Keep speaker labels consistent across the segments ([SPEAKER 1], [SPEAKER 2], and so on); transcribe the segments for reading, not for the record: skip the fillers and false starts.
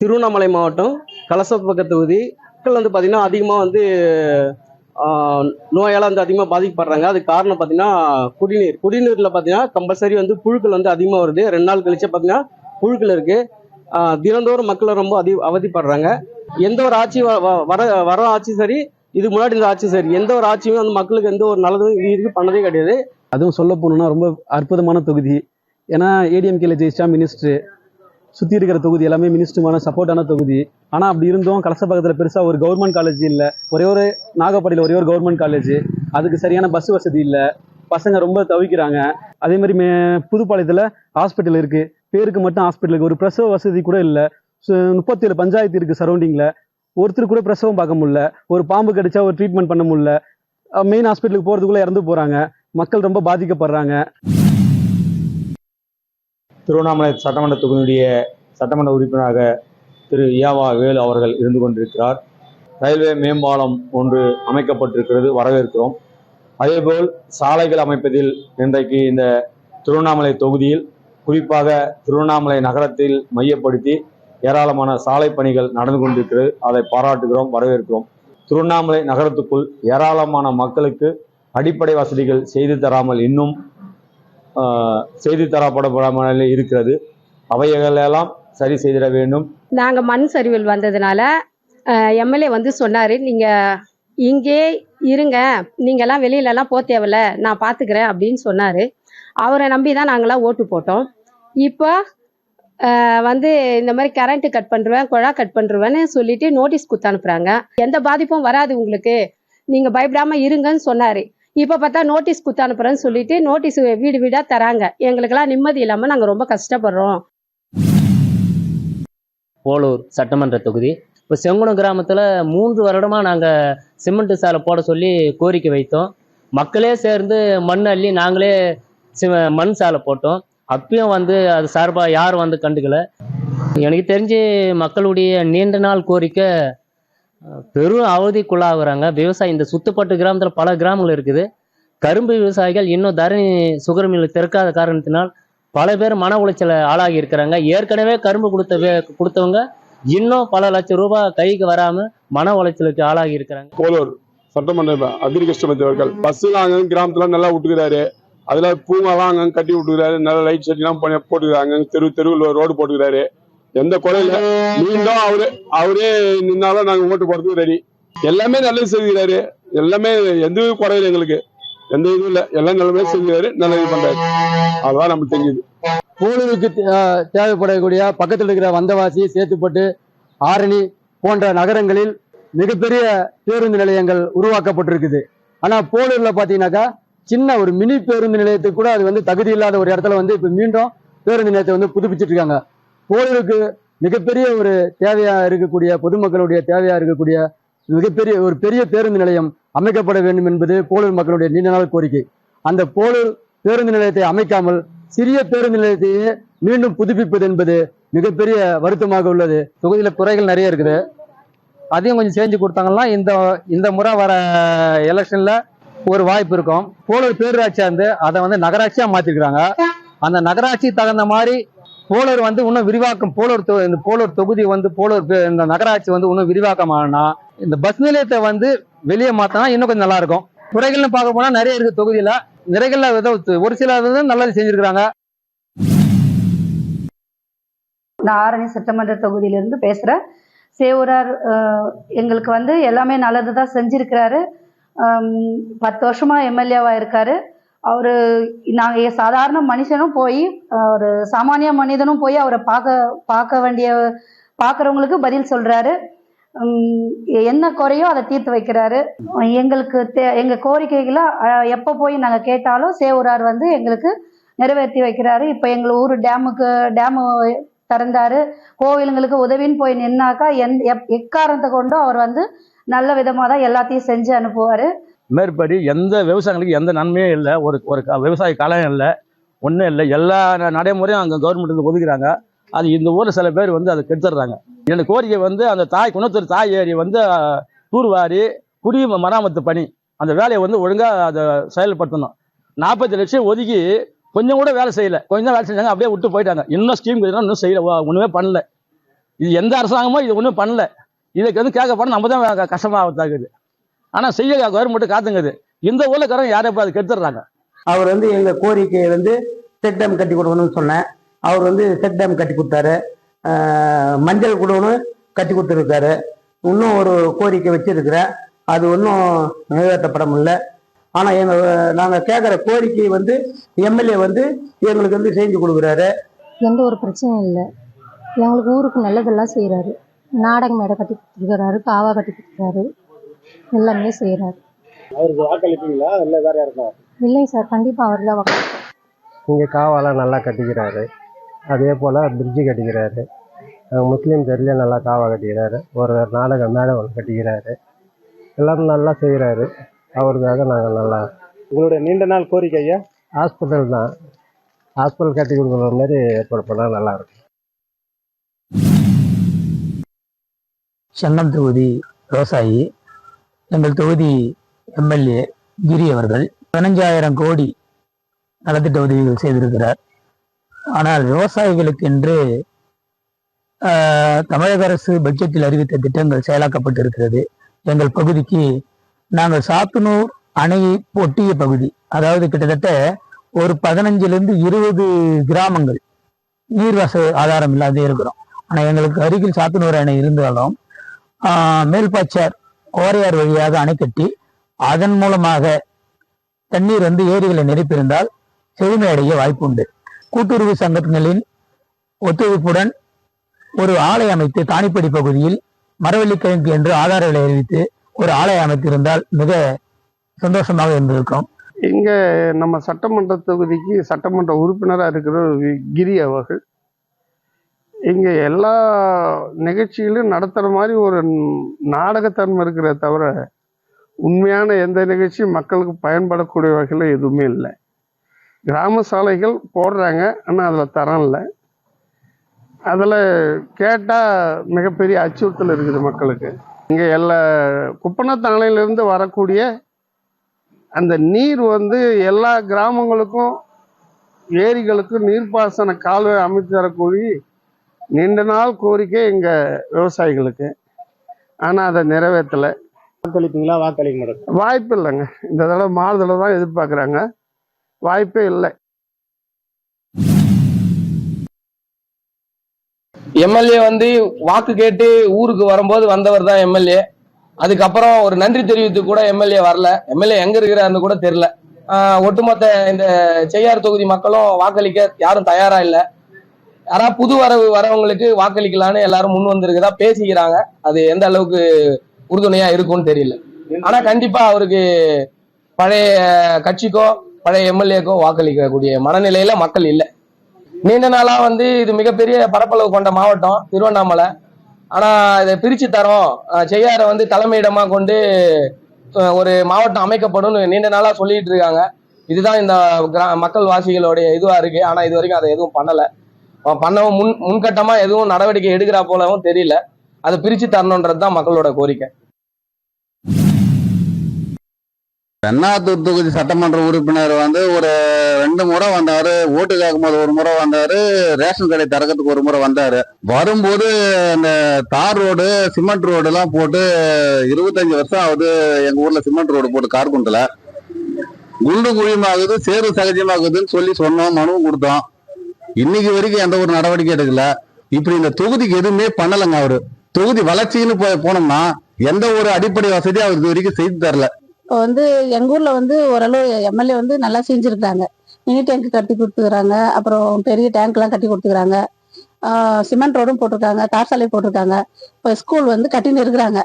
[SPEAKER 1] திருவண்ணாமலை மாவட்டம் கலசப்பாக்கம் தொகுதி மக்கள் வந்து பார்த்தீங்கன்னா அதிகமாக வந்து நோயால் வந்து அதிகமாக பாதிக்கப்படுறாங்க. அதுக்கு காரணம் பார்த்தீங்கன்னா குடிநீரில் பார்த்தீங்கன்னா கம்பல்சரி வந்து புழுக்கள் வந்து அதிகமாக வருது. 2 நாள் கழிச்சு பார்த்தீங்கன்னா புழுக்கள் இருக்கு. தினந்தோறும் மக்கள் ரொம்ப அவதிப்படுறாங்க. எந்த ஒரு ஆட்சி வர ஆட்சி சரி, இதுக்கு முன்னாடி இந்த ஆட்சி சரி, எந்த ஒரு ஆட்சியுமே வந்து மக்களுக்கு எந்த ஒரு நல்லதும் இது பண்ணதே கிடையாது.
[SPEAKER 2] அதுவும் சொல்ல போகணும்னா ரொம்ப அற்புதமான தொகுதி. ஏன்னா ஏடிஎம்கேல ஜெயிச்சா மினிஸ்டர், சுற்றி இருக்கிற தொகுதி எல்லாமே மினிஸ்டருமான சப்போர்ட்டான தொகுதி. ஆனால் அப்படி இருந்தும் கலசப்பாக்கத்தில் பெருசாக ஒரு கவர்மெண்ட் காலேஜ் இல்லை. ஒரே ஒரு நாகப்பட்டியில் ஒரே ஒரு கவர்மெண்ட் காலேஜ், அதுக்கு சரியான பஸ் வசதி இல்லை. பசங்க ரொம்ப தவிக்கிறாங்க. அதே மாதிரி புதுப்பாளையத்தில் ஹாஸ்பிட்டல் இருக்குது, பேருக்கு மட்டும் ஹாஸ்பிட்டலுக்கு ஒரு பிரசவ வசதி கூட இல்லை. 37 பஞ்சாயத்து இருக்குது சரௌண்டிங்கில், ஒருத்தர் கூட பிரசவம் பார்க்க முடியல. ஒரு பாம்பு கடிச்சா ஒரு ட்ரீட்மெண்ட் பண்ண முடியல. மெயின் ஹாஸ்பிட்டலுக்கு போகிறதுக்குள்ளே இறந்து போகிறாங்க. மக்கள் ரொம்ப பாதிக்கப்படுறாங்க.
[SPEAKER 3] திருவண்ணாமலை சட்டமன்ற தொகுதியுடைய சட்டமன்ற உறுப்பினராக திரு யாவா வேலு அவர்கள் இருந்து கொண்டிருக்கிறார். ரயில்வே மேம்பாலம் ஒன்று அமைக்கப்பட்டிருக்கிறது, வரவேற்கிறோம். அதேபோல் சாலைகள் அமைப்பதில் இன்றைக்கு இந்த திருவண்ணாமலை தொகுதியில், குறிப்பாக திருவண்ணாமலை நகரத்தில் மையப்படுத்தி ஏராளமான சாலை பணிகள் நடந்து கொண்டிருக்கிறது. அதை பாராட்டுகிறோம், வரவேற்கிறோம். திருவண்ணாமலை நகரத்துக்குள் ஏராளமான மக்களுக்கு அடிப்படை வசதிகள் செய்து தராமல் இன்னும் செய்து தரப்படாமல் இருக்கிறது. அவைகளெல்லாம் சரி செய்திட வேண்டும்.
[SPEAKER 4] நாங்கள் மண் சரிவில் வந்ததுனால எம்எல்ஏ வந்து சொன்னார், நீங்கள் இங்கே இருங்க, நீங்கள்லாம் வெளியிலலாம் போக தேவையில்ல, நான் பார்த்துக்கிறேன் அப்படின்னு சொன்னார். அவரை நம்பி தான் நாங்களாம் ஓட்டு போட்டோம். இப்போ வந்து இந்த மாதிரி கரண்ட்டு கட் பண்ணுருவேன், குழா கட் பண்ணுருவேன்னு சொல்லிட்டு நோட்டீஸ் கொடுத்து அனுப்புகிறாங்க. எந்த பாதிப்பும் வராது உங்களுக்கு, நீங்கள் பயப்படாமல் இருங்கன்னு சொன்னார். இப்போ பார்த்தா நோட்டீஸ் கொடுத்து அனுப்புறேன்னு சொல்லிட்டு நோட்டீஸ் வீடு வீடாக தராங்க. எங்களுக்கெல்லாம் நிம்மதி இல்லாமல் நாங்கள் ரொம்ப கஷ்டப்படுறோம்.
[SPEAKER 5] போலூர் சட்டமன்ற தொகுதி. இப்போ செங்குணம் கிராமத்தில் 3 வருடமாக நாங்கள் சிமெண்ட் சாலை போட சொல்லி கோரிக்கை வைத்தோம். மக்களே சேர்ந்து மண் அள்ளி நாங்களே மண் சாலை போட்டோம். அப்பயும் வந்து அது சார்பாக யாரும் வந்து கண்டுக்கல. எனக்கு தெரிஞ்சு மக்களுடைய நீண்ட நாள் கோரிக்கை பெரும் அவதிக்குள்ளாகிறாங்க விவசாயி. இந்த சுத்துப்பட்டு கிராமத்தில் பல கிராமங்கள் இருக்குது. கரும்பு விவசாயிகள் இன்னும் தரணி சுகர் மில் திறக்காத காரணத்தினால் பல பேர் மன உளைச்சலை ஆளாகி இருக்கிறாங்க. ஏற்கனவே கரும்பு கொடுத்தவங்க இன்னும் பல லட்சம் ரூபாய் கைக்கு வராம மன உளைச்சலுக்கு ஆளாகி இருக்கிறாங்க.
[SPEAKER 6] போலூர் சட்டமன்ற அக்ரி கிருஷ்ணமூர்த்தி அவர்கள் பஸ்ஸுலாம் அங்கே கிராமத்துல நல்லா விட்டுக்கிறாரு. அதுல பூங்கெல்லாம் அங்கே கட்டி விட்டுக்கிறாரு. நல்ல லைட் செட்டிலாம் போட்டுக்கிறாங்க. தெருவில் ரோடு போட்டுக்கிறாரு. எந்த குறையில மீண்டும் அவரே நின்னாலும் நாங்க ஓட்டு போறதுக்கு ரெடி. எல்லாமே நல்லது செய்கிறாரு. எல்லாமே எந்த குறையில எங்களுக்கு எந்த இதுவும் இல்லை. எல்லாம் நல்லமே செய்கிறாரு, நல்லது பண்றாரு. அதுதான் நமக்கு தெரியுது.
[SPEAKER 2] போலூருக்கு தேவைப்படக்கூடிய பக்கத்தில் இருக்கிற வந்தவாசி, சேத்துப்பட்டு, ஆரணி போன்ற நகரங்களில் மிகப்பெரிய பேருந்து நிலையங்கள் உருவாக்கப்பட்டிருக்குது. ஆனா போலூர்ல பாத்தீங்கன்னாக்கா சின்ன ஒரு மினி பேருந்து நிலையத்துக்கு கூட அது வந்து தகுதி இல்லாத ஒரு இடத்துல வந்து இப்ப மீண்டும் பேருந்து நிலையத்தை வந்து புதுப்பிச்சுட்டு இருக்காங்க. போலூருக்கு மிகப்பெரிய ஒரு தேவையா இருக்கக்கூடிய, பொதுமக்களுடைய தேவையா இருக்கக்கூடிய மிகப்பெரிய ஒரு பெரிய பேருந்து நிலையம் அமைக்கப்பட வேண்டும் என்பது போலூர் மக்களுடைய நீண்ட நாள் கோரிக்கை. அந்த போலூர் பேருந்து நிலையத்தை அமைக்காமல் சிறிய பேருந்து நிலையத்தையே மீண்டும் புதுப்பிப்பது என்பது மிகப்பெரிய வருத்தமாக உள்ளது.
[SPEAKER 7] தொகுதியில குறைகள் நிறைய இருக்குது. அதையும் கொஞ்சம் செஞ்சு கொடுத்தாங்கன்னா இந்த முறை வர எலெக்ஷன்ல ஒரு வாய்ப்பு இருக்கும். போலூர் பேரூராட்சியா இருந்து அதை வந்து நகராட்சியா மாத்திருக்கிறாங்க. அந்த நகராட்சி தகுந்த மாதிரி போலூர் வந்து இன்னும் விரிவாக்கம், போலூர் தொகுதி வந்து இந்த நகராட்சி வந்து இன்னும் விரிவாக்கமானா இந்த பஸ் நிலையத்தை வந்து வெளியே மாத்தினா இன்னும் கொஞ்சம் நல்லா இருக்கும். குறைகள்னு பார்க்க போனா நிறைய இருக்கு தொகுதியில. நிறைகள்ல ஒரு சில நல்லது செஞ்சிருக்கிறாங்க.
[SPEAKER 8] நான் ஆரணி சட்டமன்ற தொகுதியிலிருந்து பேசுறேன். சேவூரார் எங்களுக்கு வந்து எல்லாமே நல்லதுதான் செஞ்சிருக்கிறாரு. 10 வருஷமா எம்எல்ஏவா இருக்காரு. அவரு நாங்கள் சாதாரண மனுஷனும் போய், ஒரு சாமானிய மனிதனும் போய் அவரை பார்க்குறவங்களுக்கு பதில் சொல்றாரு. என்ன குறையோ அதை தீர்த்து வைக்கிறாரு. எங்களுக்கு எங்க கோரிக்கைகளை எப்போ போய் நாங்கள் கேட்டாலும் சேவூரார் வந்து எங்களுக்கு நிறைவேற்றி வைக்கிறாரு. இப்போ எங்கள் ஊர் டேமு திறந்தாரு. கோவிலுங்களுக்கு உதவின்னு போய் நின்னாக்கா எக்காரணத்தை கொண்டும் அவர் வந்து நல்ல விதமாக தான் எல்லாத்தையும் செஞ்சு அனுப்புவார்.
[SPEAKER 7] மேற்படி எந்த விவசாயிகளுக்கு எந்த நன்மையும் இல்லை. ஒரு விவசாய கலையும் இல்லை, ஒன்றும் இல்லை. எல்லா நடைமுறையும் அங்கே கவர்மெண்ட் ஒதுக்குறாங்க. அது இந்த ஊரில் சில பேர் வந்து அதை கெடுத்துடுறாங்க. என்னோட கோரிக்கை வந்து அந்த குணத்தூர் தாய் ஏரி வந்து தூர்வாரி குடி மராமத்து பணி அந்த வேலையை வந்து ஒழுங்காக அதை செயல்படுத்தணும். 40 லட்சம் ஒதுக்கி கொஞ்சம் கூட வேலை செய்யலை. கொஞ்சம் வேலை செஞ்சாங்க, அப்படியே விட்டு போயிட்டாங்க. இன்னும் ஸ்கீம் இன்னும் செய்யலை, ஒன்றுமே பண்ணல.
[SPEAKER 9] இது எந்த அரசாங்கமும் இது ஒன்றும் பண்ணல. இதுக்கு வந்து கேட்கப்பட நம்ம தான் கஷ்டமாகுது. ஆனால் செய்ய கவர்மெண்ட் காத்துங்குது. இந்த ஊர்லக்காரங்க யாரை இப்போ அது கெடுத்துடுறாங்க.
[SPEAKER 10] அவர் வந்து எங்கள் கோரிக்கையை வந்து செக் டேம் கட்டி கொடுக்கணும்னு சொன்னேன். அவர் வந்து செக் டேம் கட்டி கொடுத்தாரு. மஞ்சள் குடோன்னு கட்டி கொடுத்துருக்காரு. இன்னும் ஒரு கோரிக்கை வச்சிருக்கிறேன், அது ஒன்றும் நிறைவேற்றப்பட முடியல. ஆனால் நாங்கள் கேட்குற கோரிக்கை வந்து எம்எல்ஏ வந்து எங்களுக்கு வந்து செஞ்சு கொடுக்குறாரு.
[SPEAKER 11] எந்த ஒரு பிரச்சனையும் இல்லை. எங்களுக்கு ஊருக்கு நல்லதெல்லாம் செய்கிறாரு. நாடக மேடை கட்டி கொடுத்துருக்கிறாரு, காவா கட்டி கொடுத்துருக்காரு, எல்லாமே செய்கிறாரு.
[SPEAKER 12] அவருக்கு வாக்களிப்பீங்களா இல்லை வேற யாருக்கா?
[SPEAKER 11] இல்லைங்க சார், கண்டிப்பாக அவர் தான் வாக்களிப்பார்.
[SPEAKER 12] இங்கே காவாலாம் நல்லா கட்டிக்கிறாரு. அதே போல் பிரிட்ஜு கட்டிக்கிறாரு. முஸ்லீம் தெருலையும் நல்லா காவா கட்டிக்கிறாரு. ஒரு நாடக மேடை ஒன்று கட்டிக்கிறாரு. எல்லாரும் நல்லா செய்கிறாரு. அவருக்காக நாங்கள் நல்லா.
[SPEAKER 13] உங்களுடைய நீண்ட நாள் கோரிக்கை ஐயா?
[SPEAKER 12] ஹாஸ்பிட்டல் தான். ஹாஸ்பிட்டல் கட்டி கொடுக்குற மாதிரி ஏற்பாடு பண்ணால் நல்லாயிருக்கும்.
[SPEAKER 10] சென்னம் தொகுதி விவசாயி, எங்கள் தொகுதி எம்எல்ஏ கிரி அவர்கள் 15,000 கோடி நலத்திட்ட உதவிகள் செய்திருக்கிறார். ஆனால் விவசாயிகளுக்கு என்று தமிழக அரசு பட்ஜெட்டில் அறிவித்த திட்டங்கள் செயலாக்கப்பட்டிருக்கிறது. எங்கள் பகுதிக்கு நாங்கள் சாத்தனூர் அணையை ஒட்டிய பகுதி, அதாவது கிட்டத்தட்ட ஒரு 15 to 20 கிராமங்கள் நீர்வச ஆதாரம் இல்லாதே இருக்கிறோம். ஆனால் எங்களுக்கு அருகில் சாத்தனூர் அணை இருந்தாலும் மேல்பாச்சார் ஓரையார் வழியாக அணை கட்டி அதன் மூலமாக தண்ணீர் வந்து ஏரிகளை நிரப்பியிருந்தால் செழுமையடைய வாய்ப்பு உண்டு. கூட்டுறவு சங்கங்களின் ஒத்துழைப்புடன் ஒரு ஆலை அமைத்து தானிப்படி பகுதியில் மரவள்ளிக்கிழங்கு என்று ஆதார விலை அறிவித்து ஒரு ஆலை அமைத்திருந்தால் மிக சந்தோஷமாக இருந்திருக்கும்.
[SPEAKER 14] இங்க நம்ம சட்டமன்ற தொகுதிக்கு சட்டமன்ற உறுப்பினராக இருக்கிற கிரி அவர்கள் இங்க எல்லா நிகழ்ச்சிகளும் நடத்துற மாதிரி ஒரு நாடகத்தன்மை இருக்கிற தவிர உண்மையான எந்த நிகழ்ச்சியும் மக்களுக்கு பயன்படக்கூடிய வகையில் எதுவுமே இல்லை. கிராம சாலைகள் போடுறாங்க, ஆனால் அதில் தரம் இல்லை. அதில் கேட்டால் மிகப்பெரிய அச்சுறுத்தல் இருக்குது மக்களுக்கு. இங்கே எல்லா குப்பனத்தானையிலிருந்து வரக்கூடிய அந்த நீர் வந்து எல்லா கிராமங்களுக்கும் ஏரிகளுக்கும் நீர்ப்பாசன கால்வாய் அமைத்து தரக்கூடிய நீண்ட நாள் கோரிக்கை எங்கள் விவசாயிகளுக்கு. ஆனால் அதை நிறைவேற்றலை.
[SPEAKER 13] வாக்களிப்பீங்களா? வாக்களிக்க மாட்டேன்.
[SPEAKER 14] வாய்ப்பு இல்லைங்க. இந்த தடவை மாறுதலை தான் எதிர்பார்க்குறாங்க. வாய்ப்பே இல்லை.
[SPEAKER 1] எம்எல்ஏ வந்து வாக்கு கேட்டு ஊருக்கு வரும்போது வந்தவர் தான் எம்எல்ஏ. அதுக்கப்புறம் ஒரு நன்றி தெரிவித்து கூட எம்எல்ஏ வரல. எம்எல்ஏ எங்க இருக்கிறாருன்னு கூட தெரியல. ஒட்டுமொத்த இந்த செய்யார் தொகுதி மக்களும் வாக்களிக்க யாரும் தயாரா இல்லை. யாராவது புது வரவங்களுக்கு வாக்களிக்கலான்னு எல்லாரும் முன் வந்திருக்குதா பேசிக்கிறாங்க. அது எந்த அளவுக்கு உறுதுணையா இருக்கும்னு தெரியல. ஆனா கண்டிப்பா அவருக்கு பழைய கட்சிக்கோ பழைய எம்எல்ஏக்கோ வாக்களிக்கக்கூடிய மனநிலையில மக்கள் இல்லை. நீண்ட நாளா வந்து இது மிகப்பெரிய பரப்பளவு கொண்ட மாவட்டம் திருவண்ணாமலை. ஆனா இதை பிரிச்சு தரோம், செய்யாரை வந்து தலைமையிடமா கொண்டு ஒரு மாவட்டம் அமைக்கப்படும் நீண்ட நாளா சொல்லிட்டு இருக்காங்க. இதுதான் இந்த மக்கள் வாசிகளுடைய இதுவா இருக்கு. ஆனா இது வரைக்கும் அதை எதுவும் பண்ணல. பண்ணவும் முன்கட்டமா எதுவும் நடவடிக்கை எடுக்கிறா போலவும் தெரியல. அதை பிரிச்சு தரணுன்றது தான் மக்களோட கோரிக்கை.
[SPEAKER 15] தென்னாத்தூர் தொகுதி சட்டமன்ற உறுப்பினர் வந்து ஒரு 2 முறை வந்தாரு. ஓட்டு கேட்கும்போது ஒரு முறை வந்தாரு. ரேஷன் கடை திறக்கிறதுக்கு ஒரு முறை வந்தாரு. வரும்போது அந்த தார் ரோடு சிமெண்ட் ரோடு எல்லாம் போட்டு 25 வருஷம் ஆகுது. எங்க ஊர்ல சிமெண்ட் ரோடு போட்டு கார்குண்டில் குண்டு குழியுமாகுது, சேறு சகஜமாகுதுன்னு சொல்லி சொன்னோம், மனுவும் கொடுத்தோம். இன்னைக்கு வரைக்கும் எந்த ஒரு நடவடிக்கை எடுக்கல. இப்படி இந்த தொகுதிக்கு எதுவுமே பண்ணலைங்க. அவரு தொகுதி வளர்ச்சின்னு போனோம்னா எந்த ஒரு அடிப்படை வசதியும் அவர் இது வரைக்கும் செய்து தரல.
[SPEAKER 11] இப்போ வந்து எங்கள் ஊரில் வந்து ஓரளவு எம்எல்ஏ வந்து நல்லா செஞ்சுருக்காங்க. மினி டேங்க் கட்டி கொடுத்துக்கிறாங்க, அப்புறம் பெரிய டேங்க்லாம் கட்டி கொடுத்துக்கிறாங்க, சிமெண்ட் ரோடும் போட்டிருக்காங்க, தார் சாலை போட்டிருக்காங்க, இப்போ ஸ்கூல் வந்து கட்டின்னு இருக்கிறாங்க.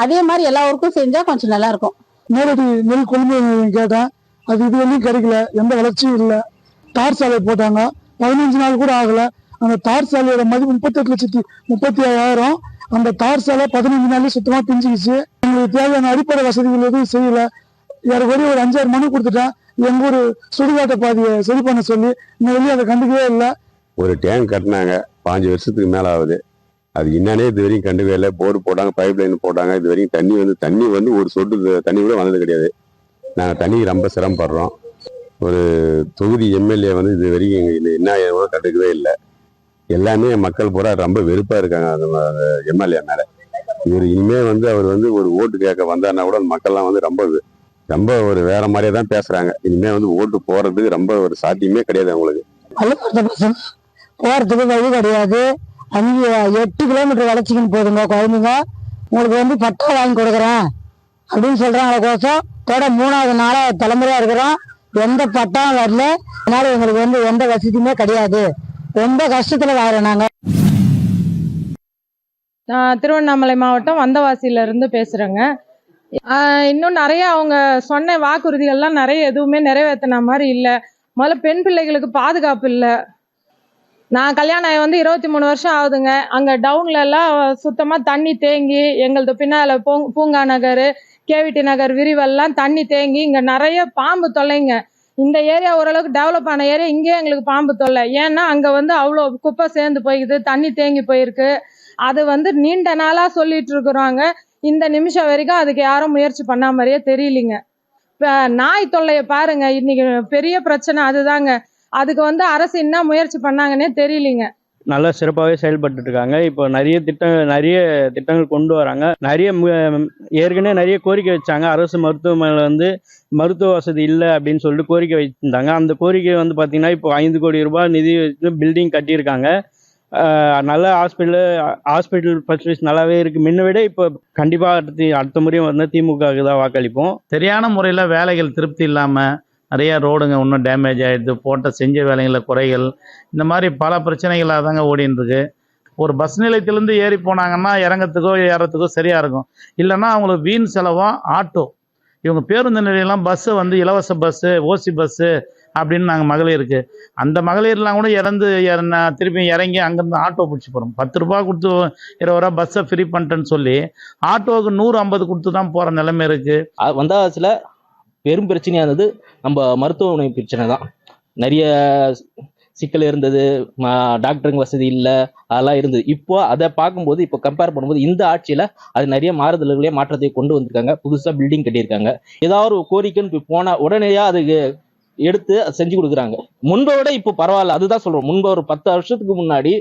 [SPEAKER 11] அதே மாதிரி எல்லா ஊருக்கும் செஞ்சால் கொஞ்சம் நல்லா இருக்கும்.
[SPEAKER 2] நேரடி நெல் கொள்முதல் கேட்டேன், அது இது வரையும் கிடைக்கல, எந்த வளர்ச்சியும் இல்லை. தார் சாலை போட்டாங்க, 15 நாள் கூட ஆகலை. அந்த தார் சாலையோட மதிப்பு 38,37,000. அந்த தார் சாலை 15 நாள்ல சுத்தமாக பிஞ்சிக்கிச்சு. எங்களுக்கு தேவையான அடிப்படை வசதிகள் எதுவும் செய்யல. யாருக்குரிய ஒரு 5-6 மனு கொடுத்துட்டேன். எங்க ஊர் சுடுகாட்டை பாதியை சரி பண்ண சொல்லி இன்னும் வெளியே அதை கண்டுக்கவே இல்லை.
[SPEAKER 6] ஒரு டேங்க் கட்டினாங்க, 5 வருஷத்துக்கு மேலே ஆகுது. அது என்னன்னே இது வரைக்கும் கண்டுக்கவே இல்லை. போர்டு போட்டாங்க, பைப் லைன் போட்டாங்க. இது வரைக்கும் தண்ணி வந்து ஒரு சொட்டு தண்ணி கூட வந்தது கிடையாது. நாங்கள் தண்ணிக்கு ரொம்ப சிரமப்படுறோம். ஒரு தொகுதி எம்எல்ஏ வந்து இது வரைக்கும் என்ன கண்டுக்கவே இல்லை.
[SPEAKER 16] எல்லாமே மக்கள் பூரா ரொம்ப வெறுப்பா இருக்காங்க அந்த எம்எல்ஏ மேல. இவர் இனிமே வந்து அவர் வந்து ஒரு ஓட்டு கேட்க வந்தாருன்னா கூட மக்கள்லாம் வந்து ரொம்ப ரொம்ப ஒரு வேற மாதிரியே தான் பேசுறாங்க. இனிமே வந்து ஓட்டு போறதுக்கு ரொம்ப ஒரு சாத்தியமே கிடையாது அவங்களுக்கு.
[SPEAKER 11] போறதுக்கு வழி கிடையாது. அங்கே 8 கிலோமீட்டர் வளர்ச்சிக்கின்னு போதுங்க குழந்தைங்க. உங்களுக்கு வந்து பட்டா வாங்கி கொடுக்குறேன் அப்படின்னு சொல்றாங்க. கோசம் 3வது நாளாக தலைமுறையா இருக்கிறோம், எந்த பட்டாவும் வரல. அதனால எங்களுக்கு வந்து எந்த வசதியுமே கிடையாது. ரொம்ப கஷ்டத்துல வாழறோம் நாங்க.
[SPEAKER 17] நான் திருவண்ணாமலை மாவட்டம் வந்தவாசியில இருந்து பேசுறேங்க. இன்னும் நிறைய அவங்க சொன்ன வாக்குறுதிகள்லாம் நிறைய எதுவுமே நிறைவேற்றின மாதிரி இல்லை. முதல்ல பெண் பிள்ளைகளுக்கு பாதுகாப்பு இல்லை. நான் கல்யாணம் ஆகி வந்து 23 வருஷம் ஆகுதுங்க. அங்கே டவுன்ல எல்லாம் சுத்தமாக தண்ணி தேங்கி, எங்களது பின்னால் பூங்கா நகர், கேவிடி நகர் விரிவெல்லாம் தண்ணி தேங்கி இங்கே நிறைய பாம்பு தொல்லைங்க. இந்த ஏரியா ஓரளவுக்கு டெவலப் ஆன ஏரியா, இங்கேயே எங்களுக்கு பாம்பு தொல்லை. ஏன்னா அங்கே வந்து அவ்வளோ குப்பை சேர்ந்து போய்க்குது, தண்ணி தேங்கி போயிருக்கு. அது வந்து நீண்ட நாளாக சொல்லிட்டு இருக்கிறாங்க. இந்த நிமிஷம் வரைக்கும் அதுக்கு யாரும் முயற்சி பண்ண மாதிரியே தெரியலிங்க. இப்போ நாய் தொல்லையை பாருங்க, இன்னைக்கு பெரிய பிரச்சனை அதுதாங்க. அதுக்கு வந்து அரசு என்ன முயற்சி பண்ணாங்கன்னே தெரியலிங்க.
[SPEAKER 18] நல்லா சிறப்பாகவே செயல்பட்டு இருக்காங்க. இப்போ நிறைய திட்டங்கள் கொண்டு வராங்க. ஏற்கனவே நிறைய கோரிக்கை வச்சாங்க. அரசு மருத்துவமனையில் வந்து மருத்துவ வசதி இல்லை அப்படின்னு சொல்லிட்டு கோரிக்கை வச்சிருந்தாங்க. அந்த கோரிக்கை வந்து பார்த்தீங்கன்னா இப்போ 5 கோடி ரூபாய் நிதி வச்சு பில்டிங் கட்டியிருக்காங்க. நல்ல ஹாஸ்பிட்டல் ஃபெசிலிட்டிஸ் நல்லாவே இருக்குது. முன்ன விட இப்போ கண்டிப்பாக அடுத்த முறையும் வந்து திமுகவுக்கு தான் வாக்களிப்போம்.
[SPEAKER 19] சரியான முறையில் வேலைகள் திருப்தி இல்லாமல் நிறைய ரோடுங்க இன்னும் டேமேஜ் ஆகிடுது, செஞ்ச வேலைகளில் குறைகள், இந்த மாதிரி பல பிரச்சனைகளாக தாங்க ஓடின்னு இருக்கு. ஒரு பஸ் நிலையத்திலேருந்து ஏறி போனாங்கன்னா இறங்கத்துக்கோ ஏறத்துக்கோ சரியாக இருக்கும். இல்லைன்னா அவங்களுக்கு வீண் செலவும் ஆட்டோ. இவங்க பேருந்து நிலையெல்லாம் பஸ்ஸு வந்து இலவச பஸ்ஸு, ஓசி பஸ்ஸு அப்படின்னு நாங்கள் மகளிருக்கு, அந்த மகளிர்லாம் கூட திருப்பி இறங்கி அங்கேருந்து ஆட்டோ பிடிச்சி போகிறோம். 10 ரூபா கொடுத்து 20 ரூபா பஸ்ஸை ஃப்ரீ பண்ணிட்டேன்னு சொல்லி ஆட்டோவுக்கு 150 கொடுத்து தான் போகிற நிலைமை இருக்குது.
[SPEAKER 20] வந்தாசில் பெரும் பிரச்சனையாக இருந்தது நம்ம மருத்துவமனை பிரச்சனை தான். நிறைய சிக்கல் இருந்தது, டாக்டருங்க வசதி இல்லை, அதெல்லாம் இருந்தது. இப்போ அதை பார்க்கும்போது, இப்போ கம்பேர் பண்ணும்போது இந்த ஆட்சியில் அது நிறைய மாறுதல்களே மாற்றத்தை கொண்டு வந்திருக்காங்க. புதுசாக பில்டிங் கட்டியிருக்காங்க. ஏதாவது ஒரு கோரிக்கைன்னு போனால் உடனடியாக அதுக்கு எடுத்து செஞ்சு கொடுக்குறாங்க. முன்பை விட இப்போ பரவாயில்ல, அதுதான் சொல்கிறோம். முன்பு ஒரு 10 வருஷத்துக்கு முன்னாடி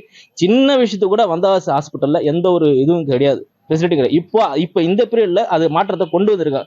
[SPEAKER 20] சின்ன விஷயத்துக்கு கூட வந்தவாசி ஹாஸ்பிட்டலில் எந்த ஒரு இதுவும் கிடையாது, ஃபெசிலிட்டி கிடையாது. இப்போ இந்த பீரியடில் அது மாற்றத்தை கொண்டு வந்திருக்காங்க.